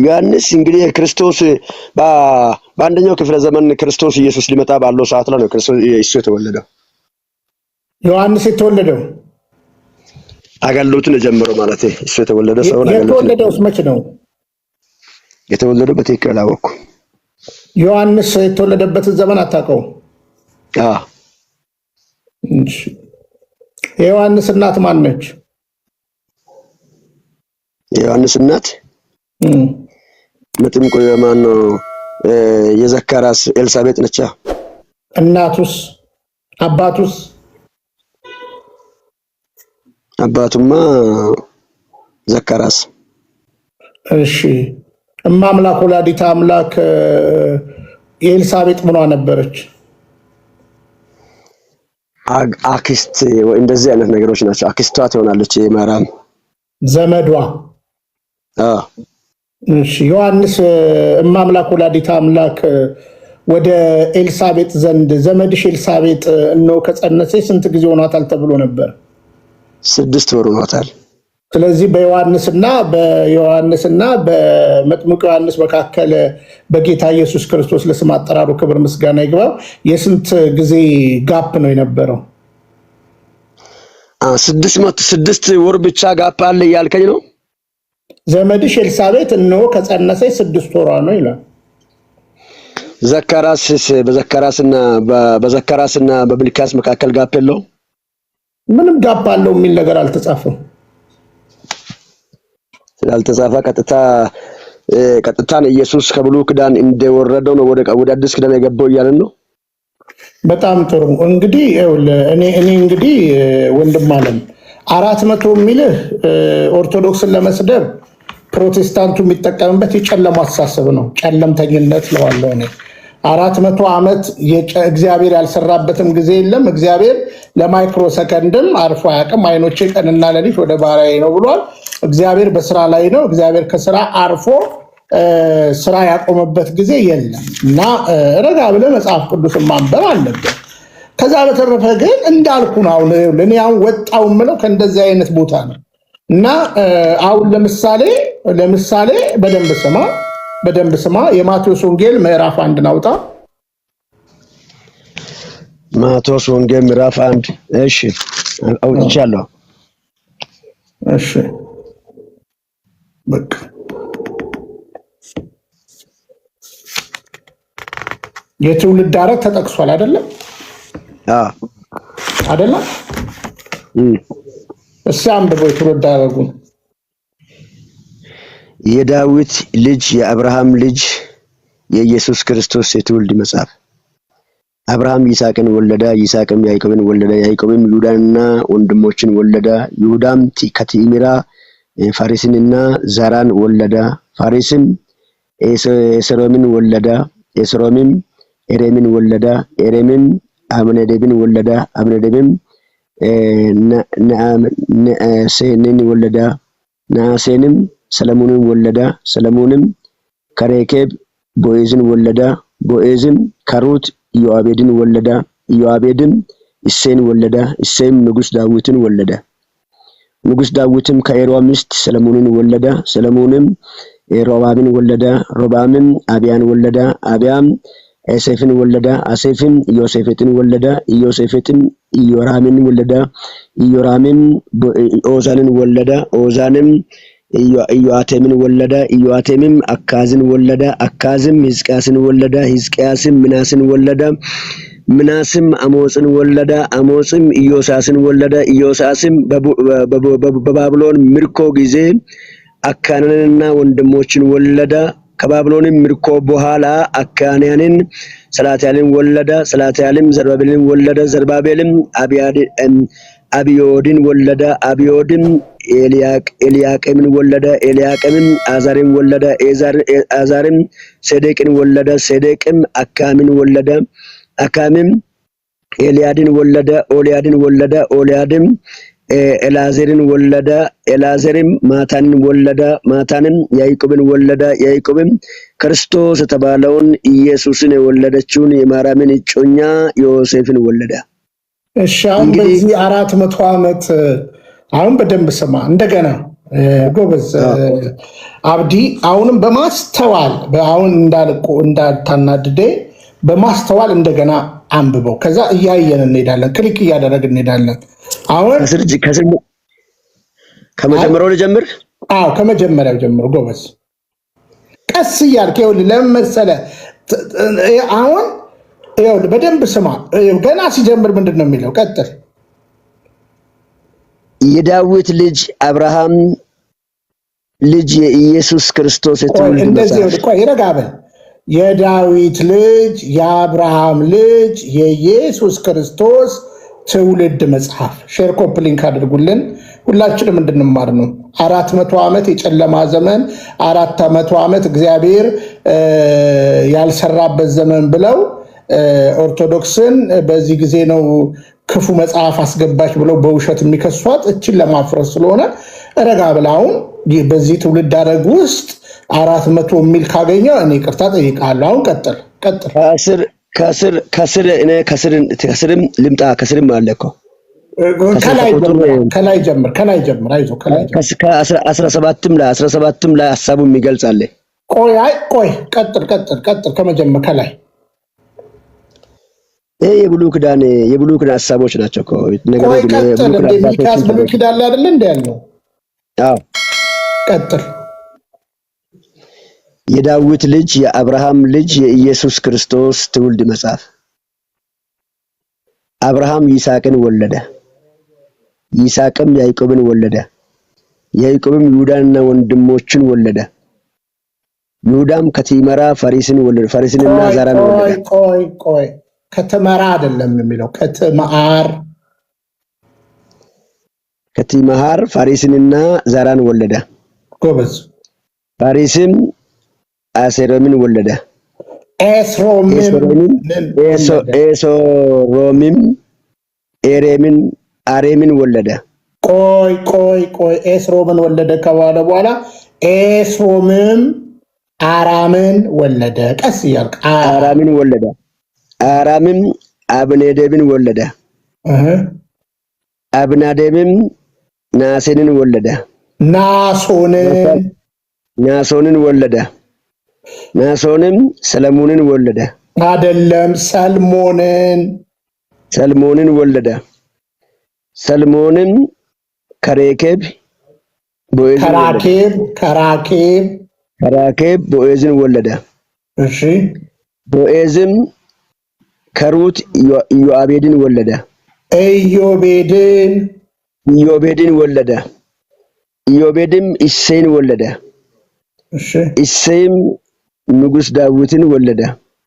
ዮሐንስ እንግዲህ ክርስቶስ በአንደኛው ክፍለ ዘመን ክርስቶስ ኢየሱስ ሊመጣ ባለው ሰዓት ላይ ነው ክርስቶስ እሱ የተወለደው። ዮሐንስ የተወለደው አገልግሎቱን የጀመረው ማለት እሱ የተወለደ ሰው ነው። የተወለደውስ መቼ ነው? የተወለደው በትክክል አላወኩም። ዮሐንስ የተወለደበትን ዘመን አታውቀውም? የዮሐንስ እናት ማን ነች? የዮሐንስ እናት መጥምቁ ማን ነው? የዘካርያስ ኤልሳቤጥ ነች። እናቱስ? አባቱስ? አባቱማ ዘካርያስ። እሺ እማምላክ ወላዲተ አምላክ የኤልሳቤጥ ምኗ ነበረች? አክስት ወይ እንደዚህ አይነት ነገሮች ናቸው። አክስቷ ትሆናለች፣ የማርያም ዘመዷ። እሺ ዮሐንስ እማምላክ ወላዲተ አምላክ ወደ ኤልሳቤጥ ዘንድ ዘመድሽ ኤልሳቤጥ እነሆ ከጸነሰች ስንት ጊዜ ሆኗታል ተብሎ ነበር? 6 ወር ሆኗታል። ስለዚህ በዮሐንስና በመጥምቁ ዮሐንስ መካከል በጌታ ኢየሱስ ክርስቶስ ለስም አጠራሩ ክብር ምስጋና ይግባው የስንት ጊዜ ጋፕ ነው የነበረው? 6 ወር ብቻ ጋፕ አለ እያልከኝ ነው? ዘመድሽ ኤልሳቤጥ እነሆ ከጸነሰች 6 ወሯ ነው ይላል። በዘካርያስና በሚልክያስ መካከል ጋፕ የለው? ምንም ጋፕ አለው የሚል ነገር አልተጻፈም። ስላልተጻፈ ቀጥታን ኢየሱስ ከብሉይ ኪዳን እንደወረደው ነው ወደ አዲስ ኪዳን የገባው እያለን ነው። በጣም ጥሩ። እንግዲህ እኔ እንግዲህ ወንድም አለም 400 የሚልህ ኦርቶዶክስን ለመስደብ ፕሮቴስታንቱ የሚጠቀምበት የጨለማ አስተሳሰብ ነው። ጨለምተኝነት ለዋለው እኔ 400 ዓመት እግዚአብሔር ያልሰራበትም ጊዜ የለም። እግዚአብሔር ለማይክሮ ሰከንድም አርፎ አያውቅም። አይኖቼ ቀንና ሌሊት ወደ ባሪያዬ ነው ብሏል። እግዚአብሔር በስራ ላይ ነው። እግዚአብሔር ከስራ አርፎ ስራ ያቆመበት ጊዜ የለም እና ረጋ ብለህ መጽሐፍ ቅዱስን ማንበብ አለበት። ከዛ በተረፈ ግን እንዳልኩ ነው። አሁን እኔ አሁን ወጣው የምለው ከእንደዚህ አይነት ቦታ ነው እና አሁን ለምሳሌ በደንብ ስማ የማቴዎስ ወንጌል ምዕራፍ 1 ናውጣ። ማቴዎስ ወንጌል ምዕራፍ 1 እሺ አውጥቻለሁ። እሺ በቃ የትውልድ ሐረግ ተጠቅሷል አይደለም? አይደለም? እሺ አንብበው የትውልድ ሐረጉን። የዳዊት ልጅ የአብርሃም ልጅ የኢየሱስ ክርስቶስ የትውልድ መጽሐፍ። አብርሃም ይስሐቅን ወለደ፣ ይስሐቅም ያዕቆብን ወለደ፣ ያዕቆብም ይሁዳንና ወንድሞችን ወለደ፣ ይሁዳም ከቲምራ ፋሬስንና ዛራን ወለደ፣ ፋሬስም ኤስሮምን ወለደ፣ ኤስሮምም ኤሬምን ወለደ፣ ኤሬምም አምነደብን ወለደ፣ አምነደብም ነአሴንን ወለደ፣ ነአሴንም ሰለሞንን ወለደ፣ ሰለሞንም ከሬኬብ ቦዔዝን ወለደ፣ ቦዔዝም ከሩት ኢዮአቤድን ወለደ፣ ኢዮአቤድም እሴይን ወለደ፣ እሴይም ንጉሥ ዳዊትን ወለደ፣ ንጉሥ ዳዊትም ከኤርዋ ሚስት ሰለሞንን ወለደ፣ ሰለሞንም ሮብዓምን ወለደ፣ ሮብዓምም አብያን ወለደ፣ አብያም አሴፍን ወለደ፣ አሴፍም ኢዮሴፌጥን ወለደ፣ ኢዮሴፌጥም ኢዮራምን ወለደ፣ ኢዮራምም ኦዛንን ወለደ፣ ኦዛንም ኢዮአቴምን ወለደ። ኢዮአቴምም አካዝን ወለደ። አካዝም ሕዝቅያስን ወለደ። ሕዝቅያስም ምናስን ወለደ። ምናስም አሞጽን ወለደ። አሞጽም ኢዮሳስን ወለደ። ኢዮሳስም በባቢሎን ምርኮ ጊዜ አካናንንና ወንድሞችን ወለደ። ከባቢሎንም ምርኮ በኋላ አካናንን ሰላትያልን ወለደ። ሰላትያልም ዘሩባቤልን ወለደ። ዘሩባቤልም አብዮድን ወለደ። አብዮድም ኤልያቄምን ወለደ። ኤልያቄምም አዛርን ወለደ። አዛርም ሴዴቅን ወለደ። ሴዴቅም አካምን ወለደ። አካምም ኤልያድን ወለደ። ኦልያድን ወለደ። ኦልያድም ኤላዘርን ወለደ። ኤላዘርም ማታንን ወለደ። ማታንም ያዕቆብን ወለደ። ያዕቆብም ክርስቶስ የተባለውን ኢየሱስን የወለደችውን የማርያምን እጮኛ ዮሴፍን ወለደ። እሺ አሁን በዚህ 400 ዓመት አሁን በደንብ ስማ እንደገና ጎበዝ አብዲ አሁንም በማስተዋል አሁን እንዳታናድዴ በማስተዋል እንደገና አንብበው ከዛ እያየን እንሄዳለን ክሊክ እያደረግን እንሄዳለን። አሁን ከመጀመሪያው ልጀምር? አዎ ከመጀመሪያው ጀምሮ ጎበዝ ቀስ እያልክ ይኸውልህ ለምን መሰለህ አሁን ይኸውልህ በደንብ ስማ ገና ሲጀምር ምንድን ነው የሚለው ቀጥል የዳዊት ልጅ አብርሃም ልጅ የኢየሱስ ክርስቶስ የትውልድ እንደዚህ ቆይ ይረጋበል የዳዊት ልጅ የአብርሃም ልጅ የኢየሱስ ክርስቶስ ትውልድ መጽሐፍ ሼር ኮፒ ሊንክ አድርጉልን ሁላችንም እንድንማር ነው። 400 ዓመት የጨለማ ዘመን 400 ዓመት እግዚአብሔር ያልሰራበት ዘመን ብለው ኦርቶዶክስን በዚህ ጊዜ ነው ክፉ መጽሐፍ አስገባች ብለው በውሸት የሚከሷት እችን ለማፍረስ ስለሆነ ረጋ ብላውን በዚህ ትውልድ አረግ ውስጥ 400 የሚል ካገኘ እኔ ይቅርታ ጠይቃለሁ። አሁን ቀጥል ከስርም ልምጣ ከስርም አለ እኮ ከላይ ጀምር አይዞህ ከ17ም ላይ ሐሳቡ የሚገልጽ አለ። ቆይ ቀጥል ከመጀመር ከላይ የብሉይ ኪዳን ሐሳቦች ናቸው እኮ ነገር ግን ሚካስ ብሉይ ኪዳን ላይ አይደል እንደ ያለው? አዎ ቀጥል የዳዊት ልጅ የአብርሃም ልጅ የኢየሱስ ክርስቶስ ትውልድ መጽሐፍ። አብርሃም ይስሐቅን ወለደ። ይስሐቅም ያዕቆብን ወለደ። ያዕቆብም ይሁዳንና ወንድሞችን ወለደ። ይሁዳም ከቲመራ ፋሪስን ወለደ። ፋሪስንና ዛራን ወለደ። ቆይ ከተመራ አይደለም የሚለው ከቲመሃር ፋሪስንና ዛራን ወለደ። ጎበዝ ፋሪስም አሴሮምን ወለደ። ኤሶሮምም አሬምን ወለደ። ቆይ ኤስሮምን ወለደ ከባለ በኋላ ኤስሮምም አራምን ወለደ። ቀስ እያልክ አራምን ወለደ። አራምም አብናዴብን ወለደ። አብናዴብም ናሴንን ወለደ። ናሶንን ወለደ። ናሶንም ሰለሞንን ወለደ። አይደለም ሰልሞንን ወለደ። ሰልሞንም ከራኬብ ቦዔዝን ወለደ። እሺ ቦዔዝም ከሩት ኢዮቤድን ወለደ። ኢዮቤድን ወለደ። ኢዮቤድም እሴይን ወለደ። እሺ እሴይም ንጉሥ ዳዊትን ወለደ።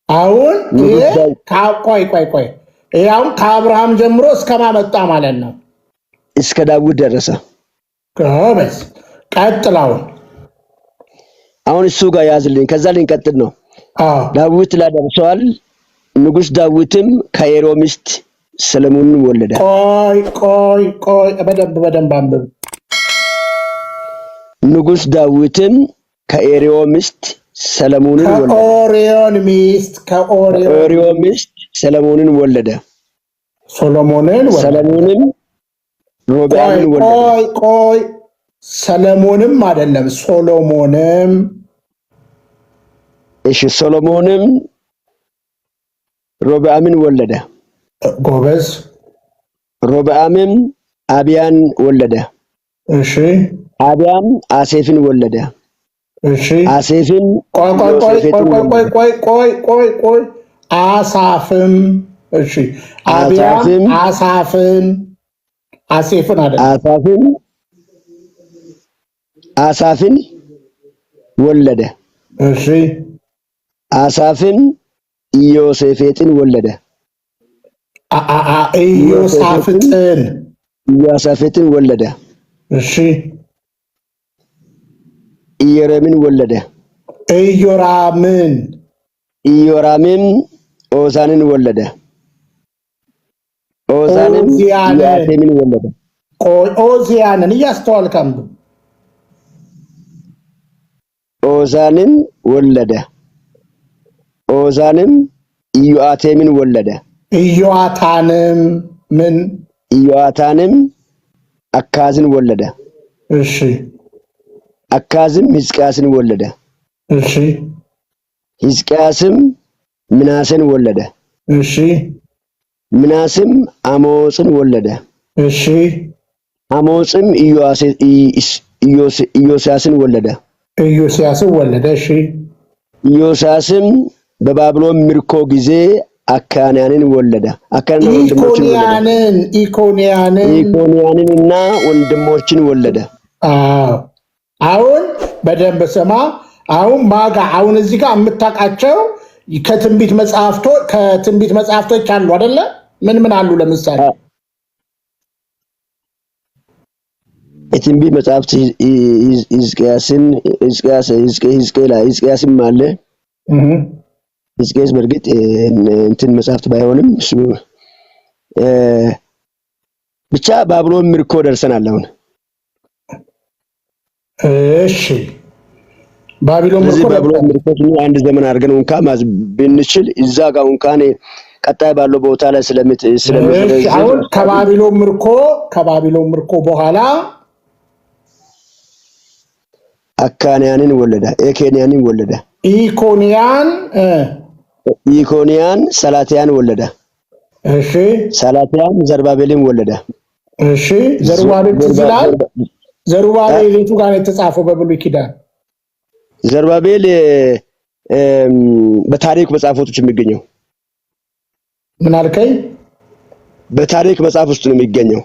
አሁን ቆይ አሁን ከአብርሃም ጀምሮ እስከማመጣ ማለት ነው እስከ ዳዊት ደረሰ። ጎበዝ ቀጥል። አሁን እሱ ጋር ያዝልኝ ከዛ ልንቀጥል ነው። ዳዊት ላይ ደርሷል። ንጉሥ ዳዊትም ከኤሮ ሚስት ሰለሞንን ወለደ። ቆይ በደንብ አንብብ። ንጉሥ ዳዊትም ከኤሮ ሚስት ሰለሞንን ወለደ። ከኦሪዮ ሚስት ሰለሞንን ወለደ። ሰለሞንም ሮብዓምን ወለደ። ሰለሞንም አይደለም ሶሎሞንም። እሺ ሶሎሞንም ሮብዓምን ወለደ። ጎበዝ። ሮብዓምም አብያን ወለደ። እሺ አብያም አሴፍን ወለደ። እሺ አሴፍን ቆይ አሳፍም እሺ አብያም አሳፍን አሴፍን አይደል አሳፍን ወለደ። እሺ አሳፍን ኢዮሴፌጥን ወለደ። ኢዮሳፍጥን ወለደ። እሺ ኢዮራምን ወለደ። ኢዮራምም ኦዛንን ወለደ። ኦዛንም ኢዮአቴምን ወለደ። ኦዚያንን እያስተዋልከም ኦዛንን ወለደ። ኦዛንም ኢዮአቴምን ወለደ። ኢዮአታንም አካዝን ወለደ። እሺ አካዝም ሕዝቅያስን ወለደ። እሺ ሕዝቅያስም ምናሴን ወለደ። እሺ ምናሴም አሞጽን ወለደ። እሺ አሞጽም ኢዮስያስን ወለደ። እሺ ኢዮስያስም በባቢሎን ምርኮ ጊዜ አካንያንን ወለደ። ኢኮንያንን እና ወንድሞችን ወለደ። አሁን በደንብ ስማ። አሁን ማጋ አሁን እዚህ ጋር የምታውቃቸው ከትንቢት መጽሐፍቶች አሉ አይደለ? ምን አሉ? ለምሳሌ የትንቢት መጽሐፍት ሕዝቅያስም አለ። ሕዝቅያስ በእርግጥ እንትን መጽሐፍት ባይሆንም እሱ ብቻ ባቢሎን ምርኮ ደርሰናል አሁን። እሺ ባቢሎን ምርኮ አንድ ዘመን አድርገን እንኳን ብንችል እዛ ጋር እንኳን ቀጣይ ባለው ቦታ ላይ አሁን ከባቢሎን ምርኮ በኋላ አካንያንን ወለደ። ኤኬንያንን ወለደ። ኢኮንያን ሰላትያን ወለደ። እሺ ሰላትያን ዘሩባቤልን ወለደ። እሺ ዘሩባቤል ትዝላል። ዘሩባቤል የቱ ጋር የተጻፈው በብሉይ ኪዳን? ዘሩባቤል በታሪክ መጽሐፎች የሚገኘው። ምን አልከኝ? በታሪክ መጽሐፍ ውስጥ ነው የሚገኘው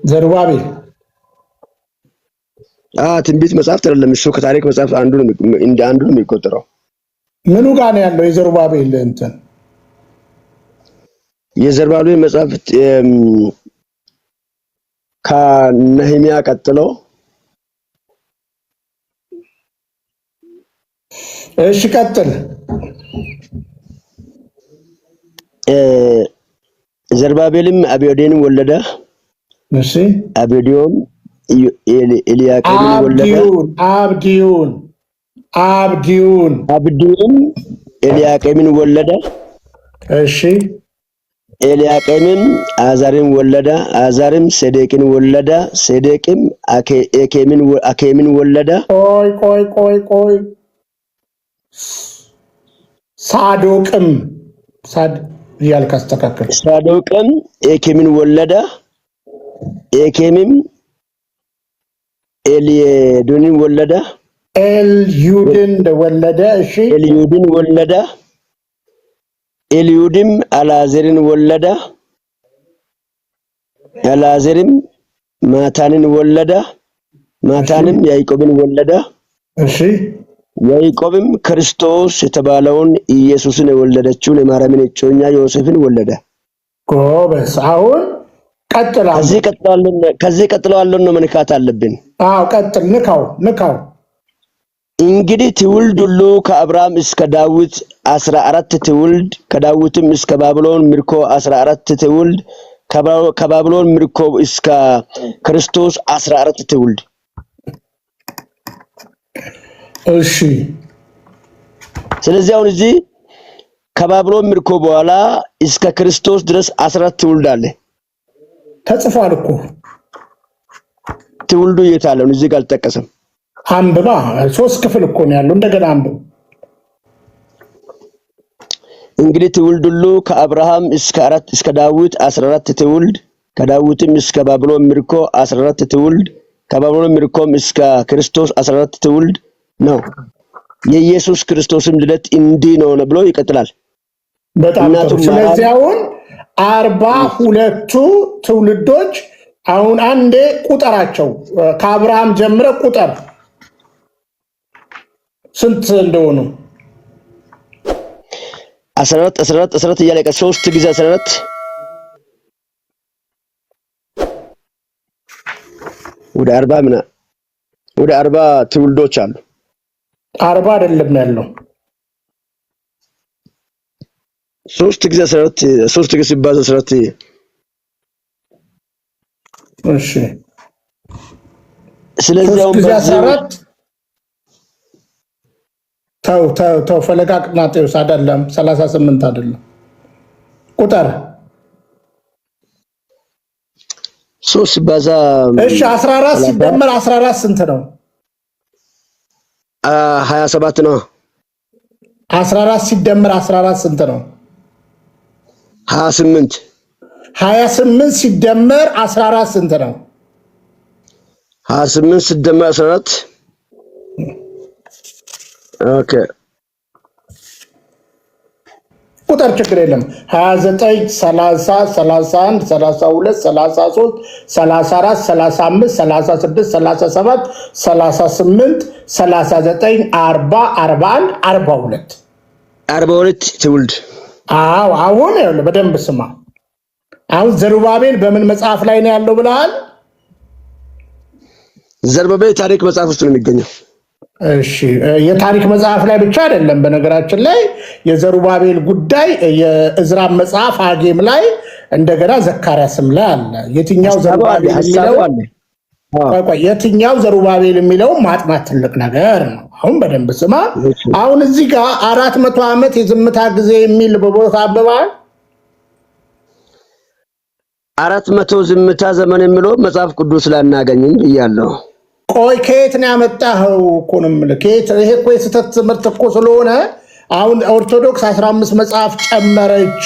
ዘሩባቤል። ትንቢት መጽሐፍ አይደለም እሱ፣ ከታሪክ መጽሐፍ አንዱ ነው የሚቆጠረው። ምኑ ጋር ነው ያለው የዘሩባቤል እንትን? የዘሩባቤል መጽሐፍ ከነህምያ ቀጥሎ። እሺ ቀጥል። ዘሩባቤልም አብዮድን ወለደ። እሺ አብዮድም ኤልያቄምን ወለደ። አብዲዩን ኤልያቄምን ወለደ። እሺ ኤልያቄምን አዛርን ወለደ። አዛርም ሴዴቅን ወለደ። ሴዴቅም አኬምን ወለደ። ቆይ ሳዶቅም እያልክ አስተካክል። ሳዶቅም ኤኬምን ወለደ። ኤኬምም ኤልዩድን ወለደ። እሺ ኤልዩድን ወለደ። ኤልዩድም አልዓዛርን ወለደ። አልዓዛርም ማታንን ወለደ። ማታንም ያዕቆብን ወለደ። እሺ ያዕቆብም ክርስቶስ የተባለውን ኢየሱስን የወለደችውን የማርያምን እጮኛ ዮሴፍን ወለደ። ጎበዝ። አሁን ቀጥል። ከዚህ ቀጥሎ ያለውን ነው መንካት አለብን። ቀጥል። ንካው። እንግዲህ ትውልድ ሁሉ ከአብርሃም እስከ ዳዊት 14 ትውልድ፣ ከዳዊትም እስከ ባቢሎን ምርኮ 14 ትውልድ፣ ከባቢሎን ምርኮ እስከ ክርስቶስ 14 ትውልድ። እሺ ስለዚህ አሁን እዚህ ከባቢሎን ምርኮ በኋላ እስከ ክርስቶስ ድረስ 14 ትውልድ አለ። ተጽፏል እኮ ትውልዱ የት አለ? እዚህ ጋር አልተጠቀሰም። አንብባ 3 ክፍል እኮ ነው ያለው። እንደገና አንብብ። እንግዲህ ትውልድ ሁሉ ከአብርሃም እስከ ዳዊት 14 ትውልድ፣ ከዳዊትም እስከ ባቢሎን ምርኮ 14 ትውልድ ከባቢሎን ምርኮም እስከ ክርስቶስ 14 ትውልድ ነው። የኢየሱስ ክርስቶስም ልደት እንዲህ ነው ብሎ ይቀጥላል። በጣም ጥሩ። ስለዚህ አሁን 42ቱ ትውልዶች አሁን አንዴ ቁጠራቸው። ከአብርሃም ጀምረ ቁጠር ስንት እንደሆኑ 14 እያለ 3 ጊዜ 14 ወደ 40 ትውልዶች አሉ። 40 አይደለም ያለው 3 ጊዜ 14 3 ጊዜ ሲባዛ 14 እሺ። ስለዚህ አሁን 14 ተው ፈለጋቅና ጤውስ አይደለም 38 አይደለም ቁጥር 3 ባዛ እሺ 14 ሲደመር 14 ስንት ነው? 27 ነው። 14 ሲደመር 14 ስንት ነው? 28 28 ሲደመር 14 ስንት ነው? 28 ሲደመር 14 ኦኬ ቁጥር ችግር የለም 29 30 31 32 33 34 35 36 37 38 39 40 41 42 ትውልድ። አዎ አሁን ይኸውልህ በደንብ ስማ። አሁን ዘሩባቤል በምን መጽሐፍ ላይ ነው ያለው ብለሃል? ዘሩባቤል ታሪክ መጽሐፍ ውስጥ ነው የሚገኘው። እሺ የታሪክ መጽሐፍ ላይ ብቻ አይደለም። በነገራችን ላይ የዘሩባቤል ጉዳይ የእዝራ መጽሐፍ ሐጌም ላይ እንደገና ዘካርያስም ላይ አለ። የትኛው ዘሩባቤል የሚለው ማጥናት ትልቅ ነገር ነው። አሁን በደንብ ስማ። አሁን እዚህ ጋር 400 ዓመት የዝምታ ጊዜ የሚል በቦታ አበባል 400 ዝምታ ዘመን የሚለው መጽሐፍ ቅዱስ ላይ እናገኝም ብያለሁ። ቆይ ከየት ነው ያመጣኸው? እኮ ነው የምልህ። ከየት ይሄ እኮ የስህተት ትምህርት እኮ ስለሆነ አሁን ኦርቶዶክስ 15 መጽሐፍ ጨመረች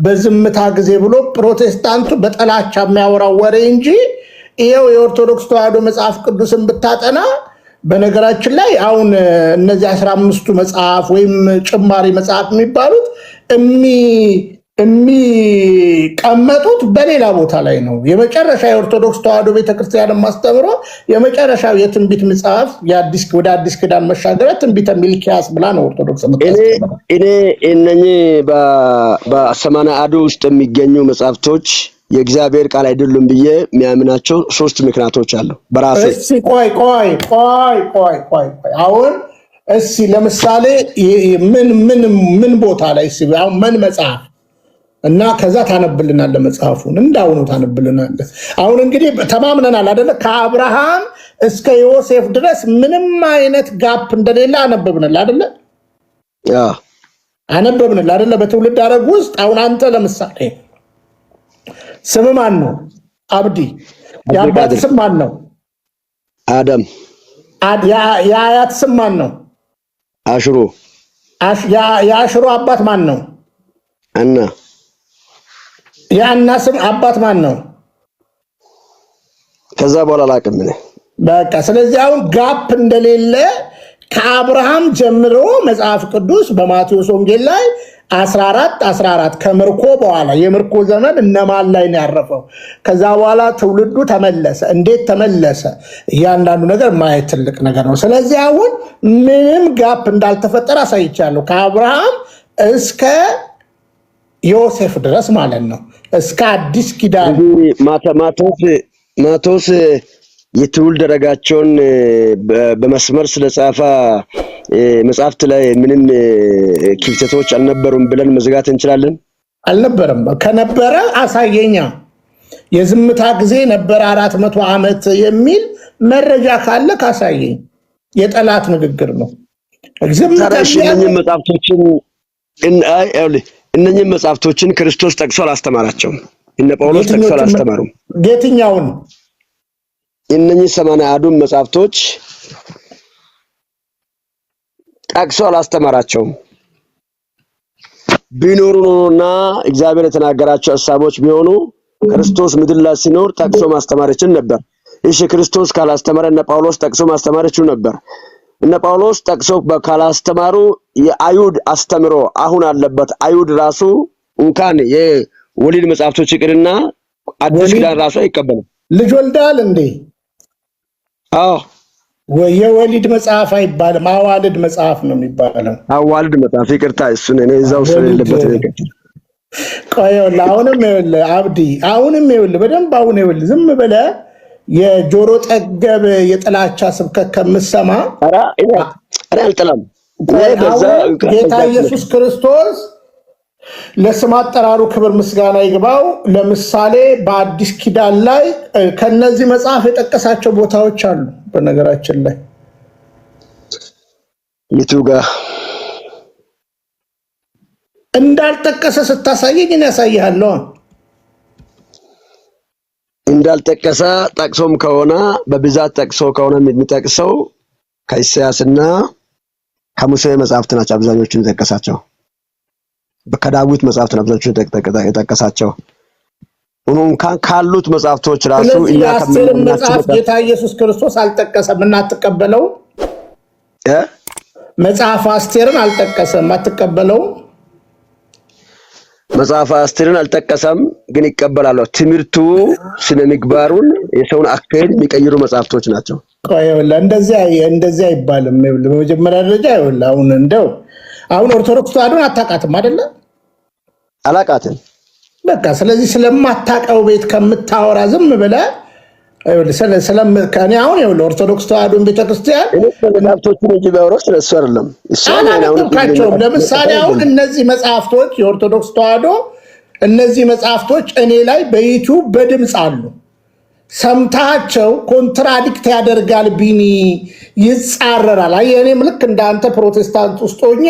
በዝምታ ጊዜ ብሎ ፕሮቴስታንቱ በጠላቻ የሚያወራው ወሬ እንጂ ይሄው የኦርቶዶክስ ተዋህዶ መጽሐፍ ቅዱስን ብታጠና በነገራችን ላይ አሁን እነዚህ 15ቱ መጽሐፍ ወይም ጭማሪ መጽሐፍ የሚባሉት የሚቀመጡት በሌላ ቦታ ላይ ነው። የመጨረሻ የኦርቶዶክስ ተዋህዶ ቤተክርስቲያን ማስተምሮ የመጨረሻው የትንቢት መጽሐፍ ወደ አዲስ ኪዳን መሻገሪያ ትንቢተ ሚልክያስ ብላ ነው ኦርቶዶክስ የምታስተምረው። እኔ እነኚህ በሰማንያ አሐዱ ውስጥ የሚገኙ መጽሐፍቶች የእግዚአብሔር ቃል አይደሉም ብዬ የሚያምናቸው 3 ምክንያቶች አሉ። በራሴ ቆይ አሁን ለምሳሌ ምን ቦታ ላይ አሁን ምን መጽሐፍ እና ከዛ ታነብልናል መጽሐፉን እንዳውኑ ታነብልናል። አሁን እንግዲህ ተማምነናል አይደለ? ከአብርሃም እስከ ዮሴፍ ድረስ ምንም አይነት ጋፕ እንደሌለ አነበብናል አይደለ? አነበብናል አይደለ? በትውልድ ሐረግ ውስጥ አሁን አንተ ለምሳሌ ስም ማን ነው? አብዲ። የአባት ስም ማን ነው? አደም። የአያት ስም ማን ነው? አሽሩ። የአሽሩ አባት ማን ነው? አና። የአና ስም አባት ማን ነው? ከዛ በኋላ አላውቅም እኔ በቃ። ስለዚህ አሁን ጋፕ እንደሌለ ከአብርሃም ጀምሮ መጽሐፍ ቅዱስ በማቴዎስ ወንጌል ላይ 14 ከምርኮ በኋላ የምርኮ ዘመን እነማን ላይ ነው ያረፈው? ከዛ በኋላ ትውልዱ ተመለሰ። እንዴት ተመለሰ? እያንዳንዱ ነገር ማየት ትልቅ ነገር ነው። ስለዚህ አሁን ምንም ጋፕ እንዳልተፈጠረ አሳይቻለሁ። ከአብርሃም እስከ ዮሴፍ ድረስ ማለት ነው፣ እስከ አዲስ ኪዳን። ማቴዎስ የትውልድ ሐረጋቸውን በመስመር ስለጻፈ መጽሐፍት ላይ ምንም ክፍተቶች አልነበሩም ብለን መዝጋት እንችላለን? አልነበረም። ከነበረ አሳየኛ። የዝምታ ጊዜ ነበረ 400 ዓመት የሚል መረጃ ካለ ካሳየኝ። የጠላት ንግግር ነው። እነኚህ መጽሐፍቶችን ክርስቶስ ጠቅሶ አላስተማራቸውም። እነ ጳውሎስ ጠቅሶ አላስተማሩም። የትኛውን? እነኚህ 80 አሐዱን መጽሐፍቶች ጠቅሶ አላስተማራቸውም። ቢኖሩ ኖሮና እግዚአብሔር የተናገራቸው ሐሳቦች ቢሆኑ ክርስቶስ ምድር ላይ ሲኖር ጠቅሶ ማስተማር ይችል ነበር። እሺ ክርስቶስ ካላስተማረ እነ ጳውሎስ ጠቅሶ ማስተማር ይችሉ ነበር። እነ ጳውሎስ ጠቅሶ ካላስተማሩ የአይሁድ አስተምሮ አሁን አለበት። አይሁድ ራሱ እንኳን የወሊድ መጽሐፍቶች ይቅርና አዲስ ኪዳን ራሱ አይቀበልም። ልጅ ወልዳል እንዴ? አዎ የወሊድ መጽሐፍ አይባልም፣ አዋልድ መጽሐፍ ነው የሚባለው። አዋልድ መጽሐፍ ይቅርታ፣ እሱን እኔ እዛው ስለሌለበት ነው። ቆየውላ አሁንም ይኸውልህ አብዲ፣ አሁንም ይኸውልህ በደንብ አሁን ይኸውልህ ዝም ብለህ የጆሮ ጠገብ የጥላቻ ስብከት ከምሰማ አራ አልጠላም። ጌታ ኢየሱስ ክርስቶስ ለስም አጠራሩ ክብር ምስጋና ይግባው። ለምሳሌ በአዲስ ኪዳን ላይ ከነዚህ መጽሐፍ የጠቀሳቸው ቦታዎች አሉ። በነገራችን ላይ ይቱጋ እንዳልጠቀሰ ስታሳየኝ እኔ ያሳይሃለሁ። እንዳልጠቀሰ ጠቅሶም ከሆነ በብዛት ጠቅሶ ከሆነ የሚጠቅሰው ከኢሳያስና ከሙሴ መጽሐፍት ናቸው አብዛኞቹን የጠቀሳቸው። ከዳዊት መጽሐፍት ነው አብዛኞቹን የጠቀሳቸው። ሆኖም ካሉት መጽሐፍቶች ራሱ እኛ መጽሐፍ ጌታ ኢየሱስ ክርስቶስ አልጠቀሰም እና አትቀበለው። መጽሐፍ አስቴርን አልጠቀሰም አትቀበለው። መጽሐፍ አስቴርን አልጠቀሰም ግን ይቀበላል። ትምህርቱ ስነ ምግባሩን የሰውን አካሄድ የሚቀይሩ መጽሐፍቶች ናቸው። ቆይውላ እንደዚህ አይባልም። በመጀመሪያ ደረጃ ይውላ አሁን ኦርቶዶክስ ተዋሕዶን አታውቃትም አይደለ? አላውቃትም። በቃ ስለዚህ ስለማታውቀው ቤት ከምታወራ ዝም ብለህ ከኔ አሁን ኦርቶዶክስ ተዋሕዶን ቤተክርስቲያን መጽሐፍቶችን እንጂ ቢያወራው ስለሱ አይደለም አላውቃቸውም። ለምሳሌ አሁን እነዚህ መጽሐፍቶች የኦርቶዶክስ ተዋሕዶ እነዚህ መጽሐፍቶች እኔ ላይ በዩቲዩብ በድምፅ አሉ። ሰምታቸው ኮንትራዲክት ያደርጋል፣ ቢኒ ይጻረራል። እኔም ልክ እንዳንተ ፕሮቴስታንት ውስጥ ሆኜ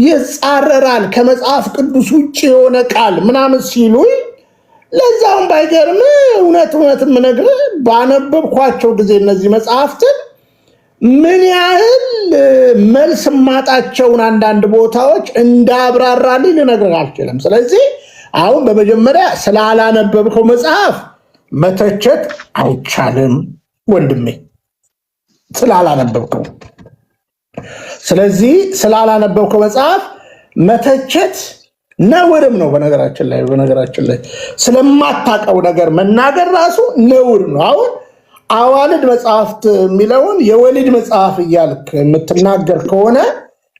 ይጻረራል ከመጽሐፍ ቅዱስ ውጭ የሆነ ቃል ምናምን ሲሉኝ ለዛም ባይገርም እውነት የምነግርህ ባነበብኳቸው ጊዜ እነዚህ መጽሐፍትን ምን ያህል መልስ ማጣቸውን አንዳንድ ቦታዎች እንዳብራራልኝ ልነግርህ አልችልም። ስለዚህ አሁን በመጀመሪያ ስላላነበብከው መጽሐፍ መተቸት አይቻልም ወንድሜ፣ ስላላነበብከው። ስለዚህ ስላላነበብከው መጽሐፍ መተቸት ነውርም ነው። በነገራችን ላይ ስለማታውቀው ነገር መናገር ራሱ ነውር ነው። አሁን አዋልድ መጽሐፍት የሚለውን የወሊድ መጽሐፍ እያልክ የምትናገር ከሆነ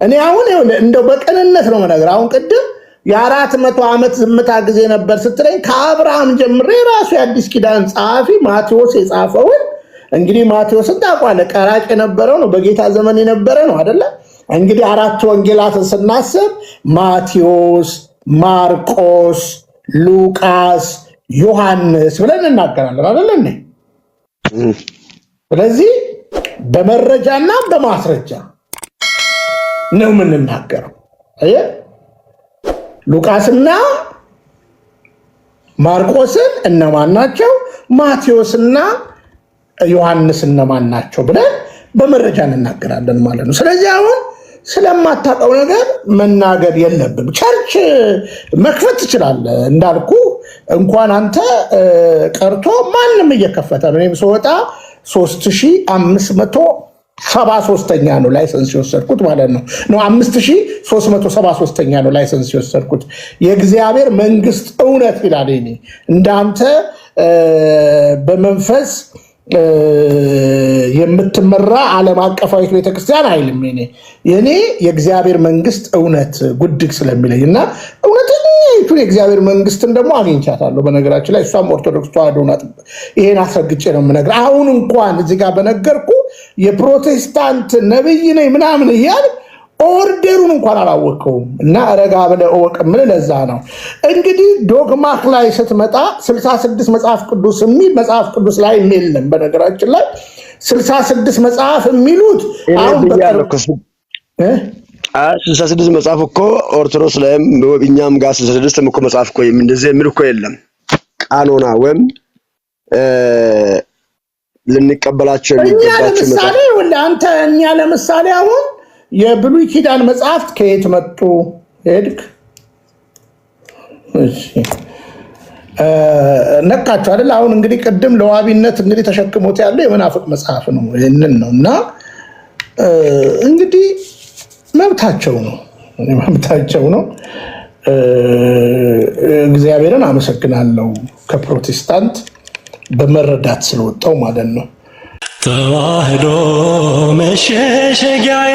እኔ አሁን እንደው በቅንነት ነው መናገር። አሁን ቅድም የ400 ዓመት ዝምታ ጊዜ ነበር ስትለኝ ከአብርሃም ጀምሬ ራሱ የአዲስ ኪዳን ጸሐፊ ማቴዎስ የጻፈውን እንግዲህ ማቴዎስን ታውቃለህ፣ ቀራጭ የነበረው ነው፣ በጌታ ዘመን የነበረ ነው አይደለ? እንግዲህ 4 ወንጌላትን ስናስብ ማቴዎስ፣ ማርቆስ፣ ሉቃስ፣ ዮሐንስ ብለን እናገራለን አይደለ? ስለዚህ በመረጃና በማስረጃ ነው የምንናገረው። አየህ፣ ሉቃስና ማርቆስን እነማን ናቸው፣ ማቴዎስና ዮሐንስ እነማን ናቸው ብለን በመረጃ እንናገራለን ማለት ነው። ስለዚህ አሁን ስለማታውቀው ነገር መናገር የለብን። ቸርች መክፈት ትችላለህ እንዳልኩ፣ እንኳን አንተ ቀርቶ ማንም እየከፈተ ነው። እኔም ስወጣ 3573ኛ ነው ላይሰንስ የወሰድኩት ማለት ነው። 5373ኛ ነው ላይሰንስ የወሰድኩት። የእግዚአብሔር መንግስት እውነት ይላል። እኔ እንዳንተ በመንፈስ የምትመራ ዓለም አቀፋዊት ቤተክርስቲያን አይልም። የኔ የእግዚአብሔር መንግስት እውነት ጉድግ ስለሚለኝ እና እውነተኛይቱን የእግዚአብሔር መንግስትን ደግሞ አግኝቻታለሁ። በነገራችን ላይ እሷም ኦርቶዶክስ ተዋሕዶ ናት። ይሄን አስረግጬ ነው የምነግርህ። አሁን እንኳን እዚህ ጋር በነገርኩ የፕሮቴስታንት ነብይ ነኝ ምናምን እያል ኦርደሩን እንኳን አላወቀውም እና ረጋ ብለህ እወቅ የምልህ ለዛ ነው። እንግዲህ ዶግማክ ላይ ስትመጣ 66 መጽሐፍ ቅዱስ የሚል መጽሐፍ ቅዱስ ላይ የለም። በነገራችን ላይ 66 መጽሐፍ የሚሉት አሁን 66 መጽሐፍ እኮ ኦርቶዶክስ ላይም እኛም ጋር 66 እኮ መጽሐፍ እኮ እንደዚህ የሚል እኮ የለም። ቃኖና ወይም ልንቀበላቸው የሚገባቸው ለምሳሌ አንተ እኛ ለምሳሌ አሁን የብሉይ ኪዳን መጽሐፍት ከየት መጡ ሄድክ? ነቃችሁ አይደል? አሁን እንግዲህ ቅድም ለዋቢነት እንግዲህ ተሸክሞት ያለው የመናፍቅ መጽሐፍ ነው። ይህንን ነው እና እንግዲህ መብታቸው ነው። እግዚአብሔርን አመሰግናለሁ ከፕሮቴስታንት በመረዳት ስለወጣው ማለት ነው። ተዋህዶ መሸሸጊያዬ፣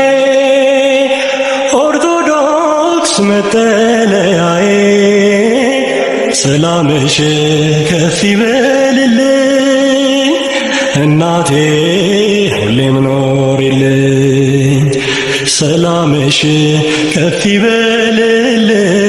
ኦርቶዶክስ መጠለያዬ፣ ሰላምሽ ከፍ ይበልልኝ እናቴ ሁሌም ኖሪልኝ፣ ሰላምሽ ከፍ ይበልልኝ